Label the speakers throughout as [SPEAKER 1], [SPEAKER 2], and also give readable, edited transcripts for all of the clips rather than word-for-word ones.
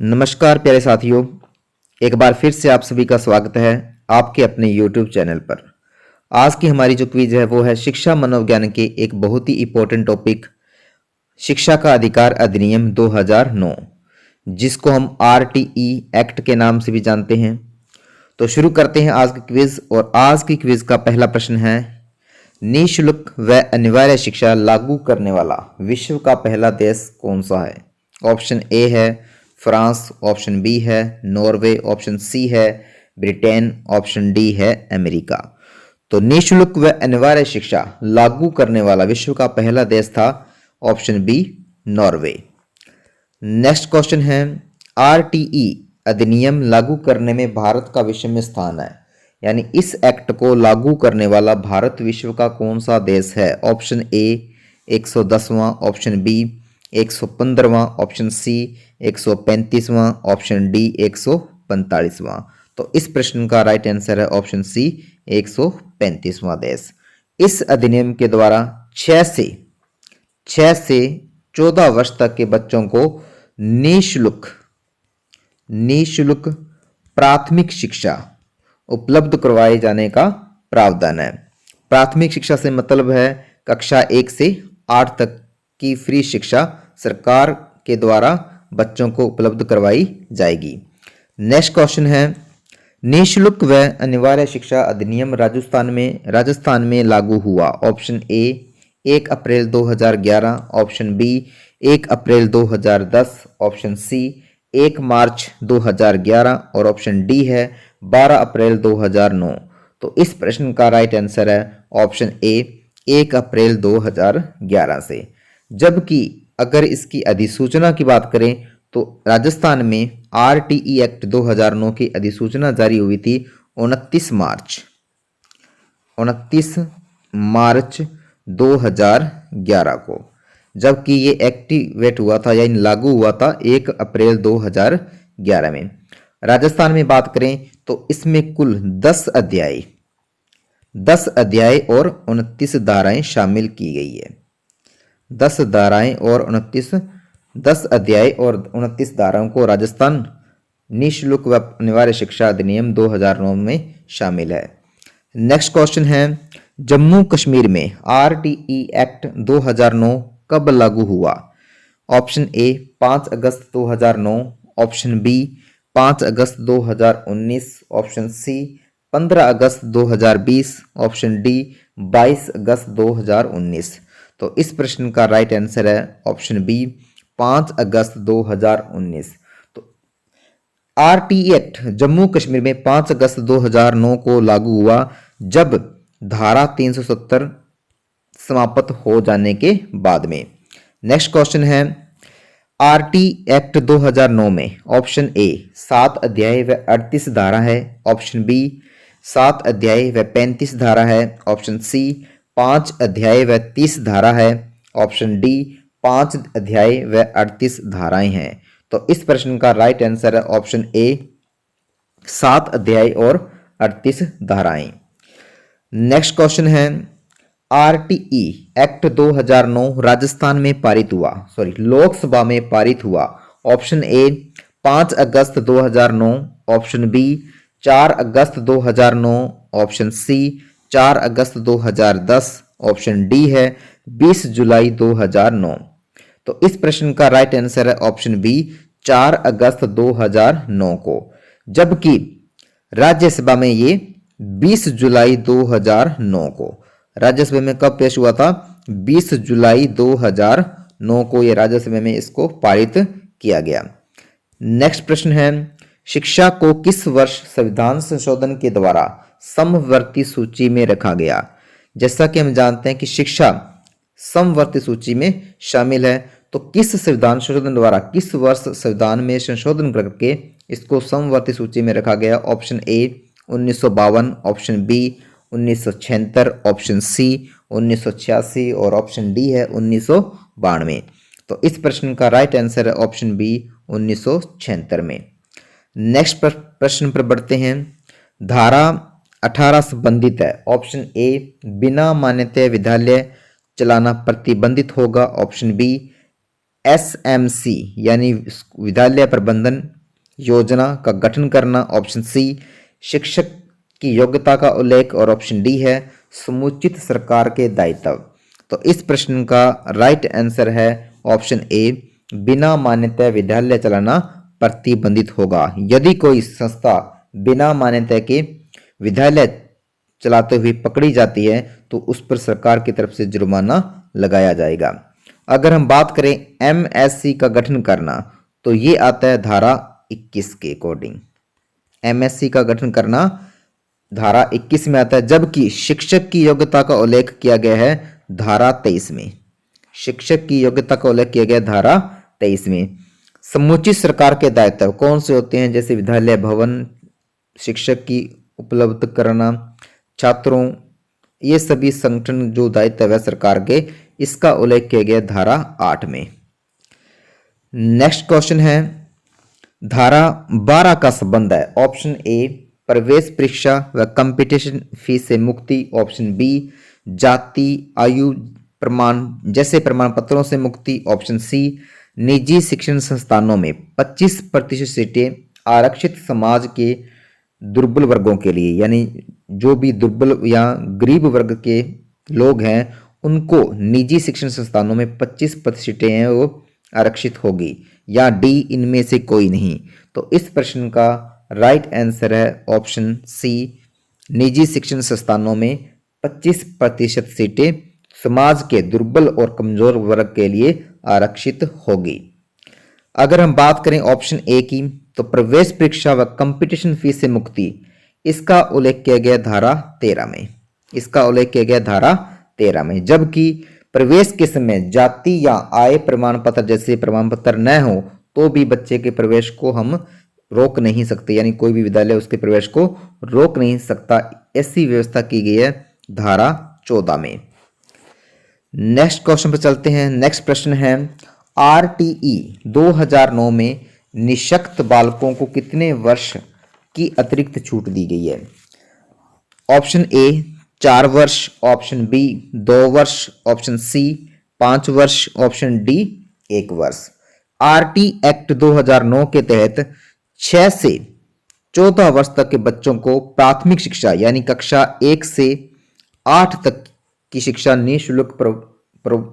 [SPEAKER 1] नमस्कार प्यारे साथियों, एक बार फिर से आप सभी का स्वागत है आपके अपने YouTube चैनल पर। आज की हमारी जो क्विज है वो है शिक्षा मनोविज्ञान के एक बहुत ही इम्पोर्टेंट टॉपिक शिक्षा का अधिकार अधिनियम 2009, जिसको हम RTE एक्ट के नाम से भी जानते हैं। तो शुरू करते हैं आज की क्विज। और आज की क्विज का पहला प्रश्न है, निःशुल्क व अनिवार्य शिक्षा लागू करने वाला विश्व का पहला देश कौन सा है? ऑप्शन ए है फ्रांस, ऑप्शन बी है नॉर्वे, ऑप्शन सी है ब्रिटेन, ऑप्शन डी है अमेरिका। तो निःशुल्क व अनिवार्य शिक्षा लागू करने वाला विश्व का पहला देश था option B Norway. Next question है, RTE अधिनियम लागू करने में भारत का विश्व में स्थान है, यानी इस एक्ट को लागू करने वाला भारत विश्व का कौन सा देश है? ऑप्शन ए 110वां, ऑप्शन बी 115वां, ऑप्शन सी 135वां, ऑप्शन डी 145वां। तो इस प्रश्न का राइट आंसर है ऑप्शन सी 135वां देश। इस अधिनियम के द्वारा 6 से 14 वर्ष तक के बच्चों को निःशुल्क प्राथमिक शिक्षा उपलब्ध करवाए जाने का प्रावधान है। प्राथमिक शिक्षा से मतलब है कक्षा 1 से 8 तक की फ्री शिक्षा सरकार के द्वारा बच्चों को उपलब्ध करवाई जाएगी। नेक्स्ट क्वेश्चन है, निःशुल्क व अनिवार्य शिक्षा अधिनियम राजस्थान में लागू हुआ। ऑप्शन ए 1 अप्रैल 2011, ऑप्शन बी 1 अप्रैल 2010, ऑप्शन सी 1 मार्च 2011 और ऑप्शन डी है 12 अप्रैल 2009। तो इस प्रश्न का राइट आंसर है ऑप्शन ए 1 अप्रैल 2011 से। जबकि अगर इसकी अधिसूचना की बात करें तो राजस्थान में RTE एक्ट 2009 की अधिसूचना जारी हुई थी 29 मार्च 2011 को, जबकि ये एक्टिवेट हुआ था यानी लागू हुआ था 1 अप्रैल 2011 में। राजस्थान में बात करें तो इसमें कुल 10 अध्याय और 29 धाराएं शामिल की गई है। 10 अध्याय और 29 धाराओं को राजस्थान निःशुल्क व अनिवार्य शिक्षा अधिनियम 2009 में शामिल है। नेक्स्ट क्वेश्चन है, जम्मू कश्मीर में RTE एक्ट 2009 कब लागू हुआ? ऑप्शन ए 5 अगस्त 2009, ऑप्शन बी 5 अगस्त 2019, ऑप्शन सी 15 अगस्त 2020, ऑप्शन डी 22 अगस्त 2019। तो इस प्रश्न का राइट आंसर है ऑप्शन बी 5 अगस्त 2019। तो RTE एक्ट जम्मू कश्मीर में 5 अगस्त 2009 को लागू हुआ, जब धारा 370 समाप्त हो जाने के बाद में। नेक्स्ट क्वेश्चन है, RTE एक्ट 2009 में ऑप्शन ए 7 अध्याय व 38 धारा है, ऑप्शन बी 7 अध्याय व 35 धारा है, ऑप्शन सी 5 अध्याय व 30 धारा है, ऑप्शन डी 5 अध्याय व 38 धाराएं हैं। तो इस प्रश्न का राइट आंसर है ऑप्शन ए 7 अध्याय और 38 धाराएं। नेक्स्ट क्वेश्चन है, RTE एक्ट 2009 राजस्थान में पारित हुआ, लोकसभा में पारित हुआ। ऑप्शन ए 5 अगस्त 2009, ऑप्शन बी 4 अगस्त 2009, ऑप्शन सी 4 अगस्त 2010, ऑप्शन डी है 20 जुलाई 2009। तो इस प्रश्न का राइट आंसर है ऑप्शन बी 4 अगस्त 2009 को, जबकि राज्यसभा में ये 20 जुलाई 2009 को, राज्यसभा में कब पेश हुआ था? 20 जुलाई 2009 को ये राज्यसभा में इसको पारित किया गया। नेक्स्ट प्रश्न है, शिक्षा को किस वर्ष संविधान संशोधन के द्वारा समवर्ती सूची में रखा गया? जैसा कि हम जानते हैं कि शिक्षा समवर्ती सूची में शामिल है, तो किस संविधान संशोधन द्वारा किस वर्ष संविधान में संशोधन करके इसको समवर्ती सूची में रखा गया? Option A 1952, option B 1976, option C 1986 और ऑप्शन डी है 1992। तो इस प्रश्न का राइट आंसर है ऑप्शन बी 1976 में। नेक्स्ट प्रश्न पर बढ़ते हैं, धारा 18 संबंधित है। ऑप्शन ए बिना मान्यता विद्यालय चलाना प्रतिबंधित होगा, ऑप्शन बी SMC यानी विद्यालय प्रबंधन योजना का गठन करना, ऑप्शन सी शिक्षक की योग्यता का उल्लेख, और ऑप्शन डी है समुचित सरकार के दायित्व। तो इस प्रश्न का राइट आंसर है ऑप्शन ए, बिना मान्यता विद्यालय चलाना प्रतिबंधित होगा। यदि कोई संस्था बिना मान्यता के विद्यालय चलाते हुए पकड़ी जाती है तो उस पर सरकार की तरफ से जुर्माना लगाया जाएगा। अगर हम बात करें MSC का गठन करना तो ये आता है धारा 21 के अकॉर्डिंग। MSC का गठन करना धारा 21 में आता है, जबकि शिक्षक की योग्यता का उल्लेख किया गया है धारा 23 में। शिक्षक की योग्यता का उल्लेख किया गया धारा 23 में। समुचित सरकार के दायित्व कौन से होते हैं, जैसे विद्यालय भवन, शिक्षक की उपलब्ध कराना, छात्रों, ये सभी संगठन जो दायित्व है सरकार के, इसका उल्लेख किया गया धारा 8 में। नेक्स्ट क्वेश्चन है धारा 12 का संबंध है, ऑप्शन ए प्रवेश परीक्षा व कंपटीशन फीस से मुक्ति, ऑप्शन बी जाति आयु प्रमाण जैसे प्रमाण पत्रों से मुक्ति, ऑप्शन सी निजी शिक्षण संस्थानों में 25% सीटें आरक्षित समाज के दुर्बल वर्गों के लिए, यानी जो भी दुर्बल या गरीब वर्ग के लोग हैं उनको निजी शिक्षण संस्थानों में 25% सीटें हैं वो आरक्षित होगी, या डी इनमें से कोई नहीं। तो इस प्रश्न का राइट आंसर है ऑप्शन सी, निजी शिक्षण संस्थानों में 25% सीटें समाज के दुर्बल और कमजोर वर्ग के लिए आरक्षित होगी। अगर हम बात करें ऑप्शन ए की, तो प्रवेश परीक्षा व कंपटीशन फीस से मुक्ति, इसका उल्लेख किया गया धारा 13 में। इसका उल्लेख किया गया धारा 13 में, जबकि प्रवेश के समय जाति या आय प्रमाण पत्र जैसे प्रमाण पत्र न हो तो भी बच्चे के प्रवेश को हम रोक नहीं सकते, यानी कोई भी विद्यालय उसके प्रवेश को रोक नहीं सकता। ऐसी व्यवस्था की गई है धारा 14 में। नेक्स्ट क्वेश्चन पर चलते हैं। नेक्स्ट प्रश्न है RTE 2009 में निःशक्त बालकों को कितने वर्ष की अतिरिक्त छूट दी गई है? ऑप्शन ए 4 वर्ष, ऑप्शन बी 2 वर्ष, ऑप्शन सी 5 वर्ष, ऑप्शन डी 1 वर्ष। RT एक्ट 2009 के तहत 6 से 14 वर्ष तक के बच्चों को प्राथमिक शिक्षा यानी कक्षा 1 से 8 तक की शिक्षा निःशुल्क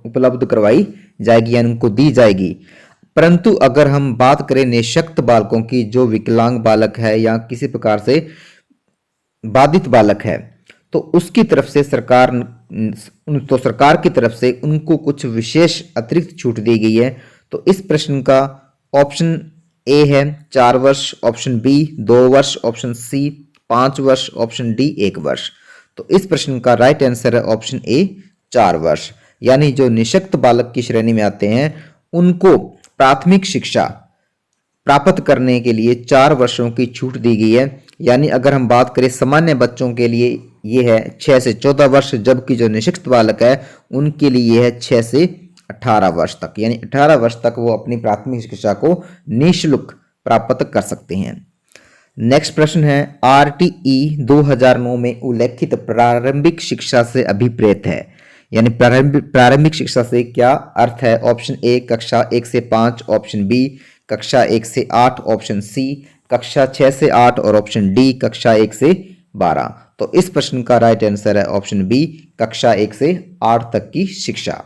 [SPEAKER 1] उपलब्ध करवाई जाएगी, यानी उनको दी जाएगी। परंतु अगर हम बात करें निःशक्त बालकों की, जो विकलांग बालक है या किसी प्रकार से बाधित बालक है, तो उसकी तरफ से सरकार की तरफ से उनको कुछ विशेष अतिरिक्त छूट दी गई है। तो इस प्रश्न का ऑप्शन ए है 4 वर्ष, ऑप्शन बी 2 वर्ष, ऑप्शन सी 5 वर्ष, ऑप्शन डी 1 वर्ष। तो इस प्रश्न का राइट आंसर है ऑप्शन ए 4 वर्ष, यानी जो निःशक्त बालक की श्रेणी में आते हैं उनको प्राथमिक शिक्षा प्राप्त करने के लिए 4 वर्षों की छूट दी गई है। यानी अगर हम बात करें सामान्य बच्चों के लिए ये है 6 से 14 वर्ष, जबकि जो निःशक्त बालक है उनके लिए ये है 6 से 18 वर्ष तक, यानी 18 वर्ष तक वो अपनी प्राथमिक शिक्षा को निःशुल्क प्राप्त कर सकते हैं। नेक्स्ट प्रश्न है RTE 2009 में उल्लेखित प्रारंभिक शिक्षा से अभिप्रेत है, यानी प्रारंभिक शिक्षा से क्या अर्थ है? ऑप्शन ए कक्षा 1 से 5, ऑप्शन बी कक्षा 1 से 8, ऑप्शन सी कक्षा 6 से 8 और ऑप्शन डी कक्षा 1 से 12। तो इस प्रश्न का राइट आंसर है ऑप्शन बी कक्षा 1 से 8 तक की शिक्षा।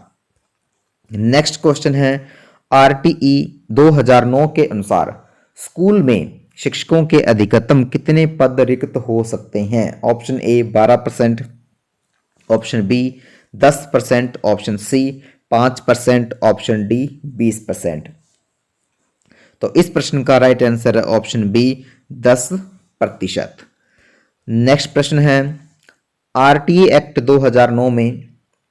[SPEAKER 1] नेक्स्ट क्वेश्चन है RTE 2009 के अनुसार स्कूल में शिक्षकों के अधिकतम कितने पद रिक्त हो सकते हैं? Option A 12%, option B 10%, option C 5%, option D 20%। तो इस प्रश्न का राइट आंसर है ऑप्शन बी 10%। नेक्स्ट प्रश्न है RTE एक्ट 2009 में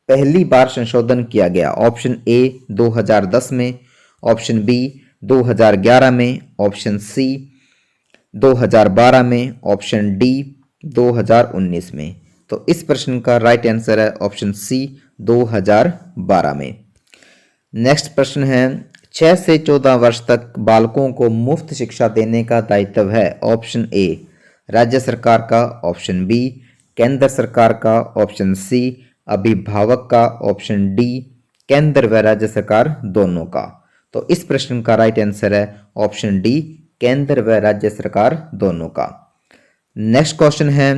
[SPEAKER 1] पहली बार संशोधन किया गया। ऑप्शन ए 2010 में, ऑप्शन बी 2011 में, ऑप्शन सी 2012 में, ऑप्शन डी 2019 में। तो इस प्रश्न का राइट आंसर है ऑप्शन सी 2012 में। नेक्स्ट प्रश्न है 6 से 14 वर्ष तक बालकों को मुफ्त शिक्षा देने का दायित्व है। ऑप्शन ए राज्य सरकार का, ऑप्शन बी केंद्र सरकार का, ऑप्शन सी अभिभावक का, ऑप्शन डी केंद्र व राज्य सरकार दोनों का। तो इस प्रश्न का राइट आंसर है ऑप्शन डी, केंद्र व राज्य सरकार दोनों का। नेक्स्ट क्वेश्चन है,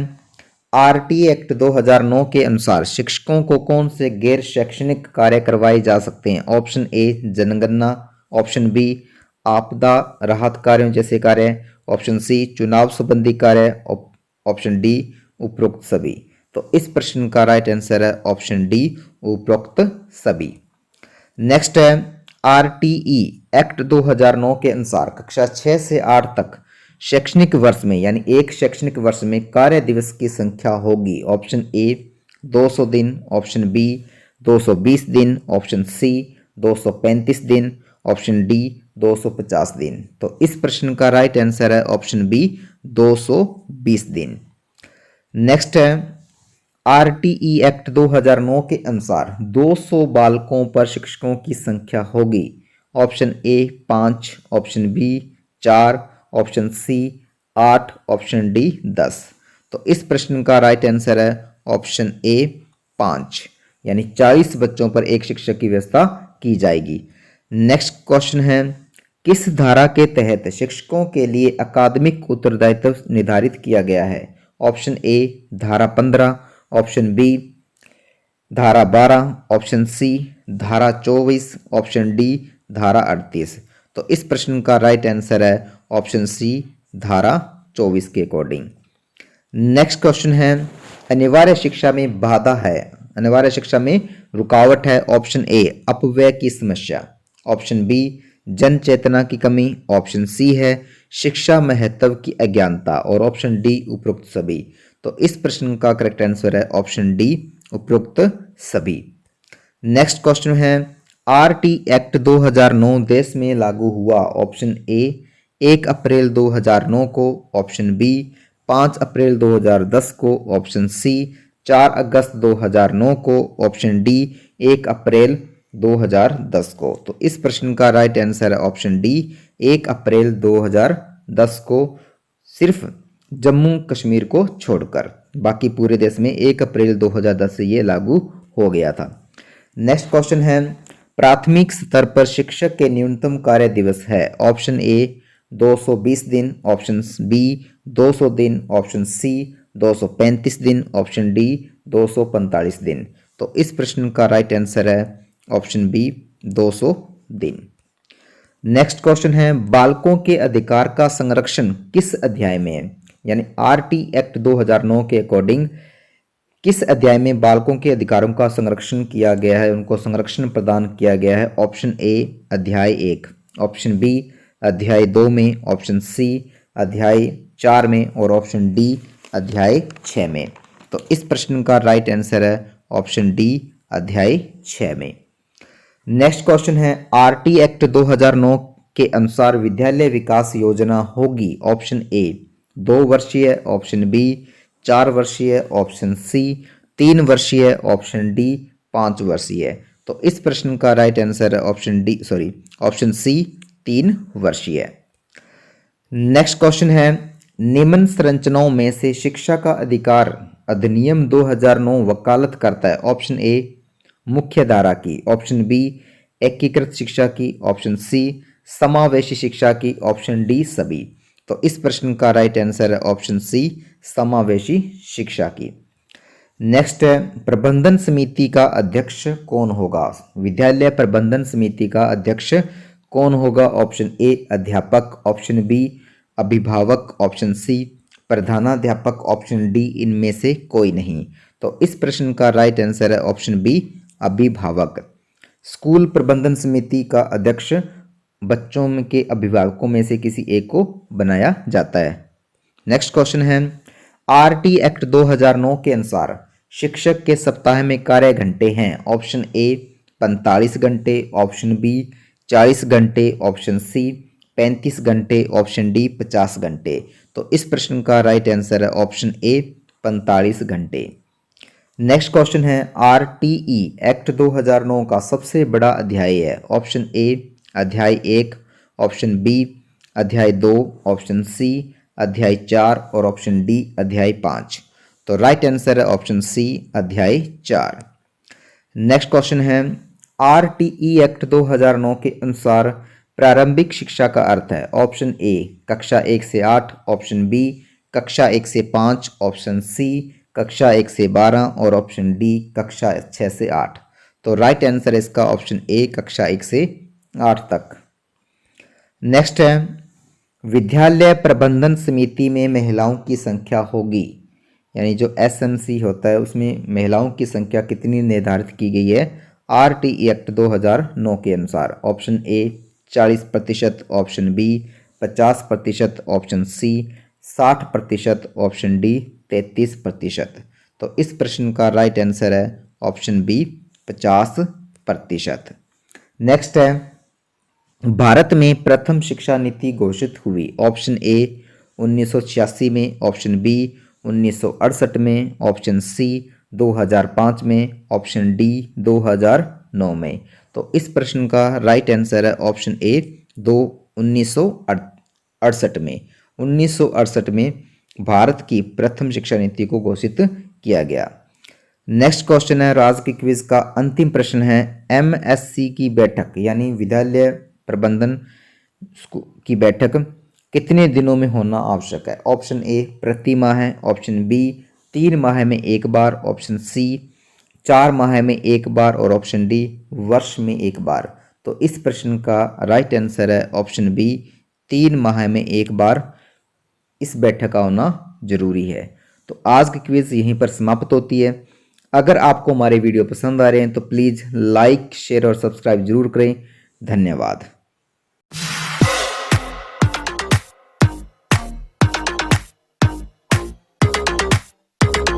[SPEAKER 1] आरटी एक्ट 2009 के अनुसार शिक्षकों को कौन से गैर शैक्षणिक कार्य करवाए जा सकते हैं? ऑप्शन ए जनगणना, ऑप्शन बी आपदा राहत कार्यों जैसे कार्य, ऑप्शन सी चुनाव संबंधी कार्य, ऑप्शन डी उपरोक्त सभी। तो इस प्रश्न का राइट आंसर है ऑप्शन डी, उपरोक्त सभी। नेक्स्ट है, आरटीई एक्ट 2009 के अनुसार कक्षा 6 से 8 तक शैक्षणिक वर्ष में यानी एक शैक्षणिक वर्ष में कार्य दिवस की संख्या होगी। ऑप्शन ए 200 दिन, ऑप्शन बी 220 दिन, ऑप्शन सी 235 दिन, ऑप्शन डी 250 दिन। तो इस प्रश्न का राइट आंसर है ऑप्शन बी 220 दिन। नेक्स्ट है, आरटीई एक्ट 2009 के अनुसार 200 बालकों पर शिक्षकों की संख्या होगी। Option A 5, option B 4, option C 8, option D 10। तो इस प्रश्न का राइट आंसर है ऑप्शन ए 5, यानी 40 बच्चों पर एक शिक्षक की व्यवस्था की जाएगी। नेक्स्ट क्वेश्चन है, किस धारा के तहत शिक्षकों के लिए अकादमिक उत्तरदायित्व निर्धारित किया गया है? ऑप्शन ए धारा 15, ऑप्शन बी धारा 12, ऑप्शन सी धारा 24, ऑप्शन डी धारा 38। तो इस प्रश्न का राइट आंसर है ऑप्शन सी धारा 24 के अकॉर्डिंग। नेक्स्ट क्वेश्चन है, अनिवार्य शिक्षा में बाधा है, अनिवार्य शिक्षा में रुकावट है। ऑप्शन ए अपव्यय की समस्या, ऑप्शन बी जन चेतना की कमी, ऑप्शन सी है शिक्षा महत्व की अज्ञानता और ऑप्शन डी उपरोक्त सभी। तो इस प्रश्न का करेक्ट आंसर है ऑप्शन डी उपरोक्त सभी। नेक्स्ट क्वेश्चन है, आरटी एक्ट 2009 देश में लागू हुआ। ऑप्शन ए 1 अप्रैल 2009 को, ऑप्शन बी 5 अप्रैल 2010 को, ऑप्शन सी 4 अगस्त 2009 को, ऑप्शन डी 1 अप्रैल 2010 को। तो इस प्रश्न का राइट आंसर है ऑप्शन डी 1 अप्रैल 2010 को, सिर्फ जम्मू कश्मीर को छोड़कर, बाकी पूरे देश में 1 अप्रैल 2010 से ये लागू हो गया था। नेक्स्ट क्वेश्चन है, प्राथमिक स्तर पर शिक्षक के न्यूनतम कार्य दिवस है। ऑप्शन ए 220 दिन, ऑप्शन बी 200 दिन, ऑप्शन सी 235 दिन, ऑप्शन डी 245 दिन। तो इस प्रश्न का राइट आंसर है ऑप्शन बी 200 दिन। नेक्स्ट क्वेश्चन है, बालकों के अधिकार का संरक्षण किस अध्याय में है? यानी आरटी एक्ट 2009 के अकॉर्डिंग किस अध्याय में बालकों के अधिकारों का संरक्षण किया गया है, उनको संरक्षण प्रदान किया गया है? ऑप्शन ए अध्याय 1, ऑप्शन बी अध्याय 2 में, ऑप्शन सी अध्याय 4 में और ऑप्शन डी अध्याय 6 में। तो इस प्रश्न का राइट आंसर है ऑप्शन डी अध्याय 6 में। नेक्स्ट क्वेश्चन है, आरटी एक्ट 2009 के अनुसार विद्यालय विकास योजना होगी। ऑप्शन ए 2 वर्षीय, ऑप्शन बी 4 वर्षीय, ऑप्शन सी 3 वर्षीय, ऑप्शन डी 5 वर्षीय। तो इस प्रश्न का राइट आंसर है ऑप्शन सी 3 वर्षीय। नेक्स्ट क्वेश्चन है, निम्न संरचनाओं में से शिक्षा का अधिकार अधिनियम 2009 वकालत करता है। ऑप्शन ए मुख्य धारा की, ऑप्शन बी एकीकृत शिक्षा की, ऑप्शन सी समावेशी शिक्षा की, ऑप्शन डी सभी। तो इस प्रश्न का राइट आंसर है ऑप्शन सी समावेशी शिक्षा की। नेक्स्ट है, प्रबंधन समिति का अध्यक्ष कौन होगा? विद्यालय प्रबंधन समिति का अध्यक्ष कौन होगा? ऑप्शन ए अध्यापक, ऑप्शन बी अभिभावक, ऑप्शन सी प्रधानाध्यापक, ऑप्शन डी इनमें से कोई नहीं। तो इस प्रश्न का राइट आंसर है ऑप्शन बी अभिभावक। स्कूल प्रबंधन समिति का अध्यक्ष बच्चों के अभिभावकों में से किसी एक को बनाया जाता है। नेक्स्ट क्वेश्चन है, आरटी एक्ट 2009 के अनुसार शिक्षक के सप्ताह में कार्य घंटे हैं। ऑप्शन ए 45 घंटे, ऑप्शन बी 40 घंटे, ऑप्शन सी 35 घंटे, ऑप्शन डी 50 घंटे। तो इस प्रश्न का राइट आंसर है ऑप्शन ए 45 घंटे। नेक्स्ट क्वेश्चन है, आरटीई एक्ट 2009 का सबसे बड़ा अध्याय है। ऑप्शन ए अध्याय 1, ऑप्शन बी अध्याय 2, ऑप्शन सी अध्याय 4 और ऑप्शन डी अध्याय 5। तो राइट आंसर है ऑप्शन सी अध्याय 4। नेक्स्ट क्वेश्चन है, RTE एक्ट 2009 के अनुसार प्रारंभिक शिक्षा का अर्थ है? ऑप्शन ए कक्षा 1 से 8, ऑप्शन बी कक्षा 1 से 5, ऑप्शन सी कक्षा 1 से 12 और ऑप्शन डी कक्षा 6 से 8। तो राइट आंसर है इसका ऑप्शन ए कक्षा 1 से 8 तक। नेक्स्ट है विद्यालय प्रबंधन समिति में महिलाओं की संख्या होगी, यानी जो SMC होता है उसमें महिलाओं की संख्या कितनी निर्धारित की गई है RTE एक्ट 2009 के अनुसार? Option A 40%, option B 50%, option C 60%, option D 33%। तो इस प्रश्न का राइट आंसर है ऑप्शन बी 50%। नेक्स्ट है भारत में प्रथम शिक्षा नीति घोषित हुई? ऑप्शन ए 1986 में, ऑप्शन बी 1968 में, ऑप्शन सी 2005 में, ऑप्शन डी 2009 में। तो इस प्रश्न का राइट आंसर है ऑप्शन ए 1968 में। 1968 में भारत की प्रथम शिक्षा नीति को घोषित किया गया। नेक्स्ट क्वेश्चन है राजकीय क्विज का अंतिम प्रश्न है MSc की बैठक यानी विद्यालय प्रबंधन की बैठक कितने दिनों में होना आवश्यक है? ऑप्शन ए प्रति माह है, ऑप्शन बी 3 माह में एक बार, ऑप्शन सी 4 माह में एक बार और ऑप्शन डी वर्ष में एक बार। तो इस प्रश्न का राइट आंसर है ऑप्शन बी 3 माह में एक बार इस बैठक का होना जरूरी है। तो आज की क्विज यहीं पर समाप्त होती है। अगर आपको हमारे वीडियो पसंद आ रहे हैं तो प्लीज़ लाइक, शेयर और सब्सक्राइब जरूर करें। धन्यवाद।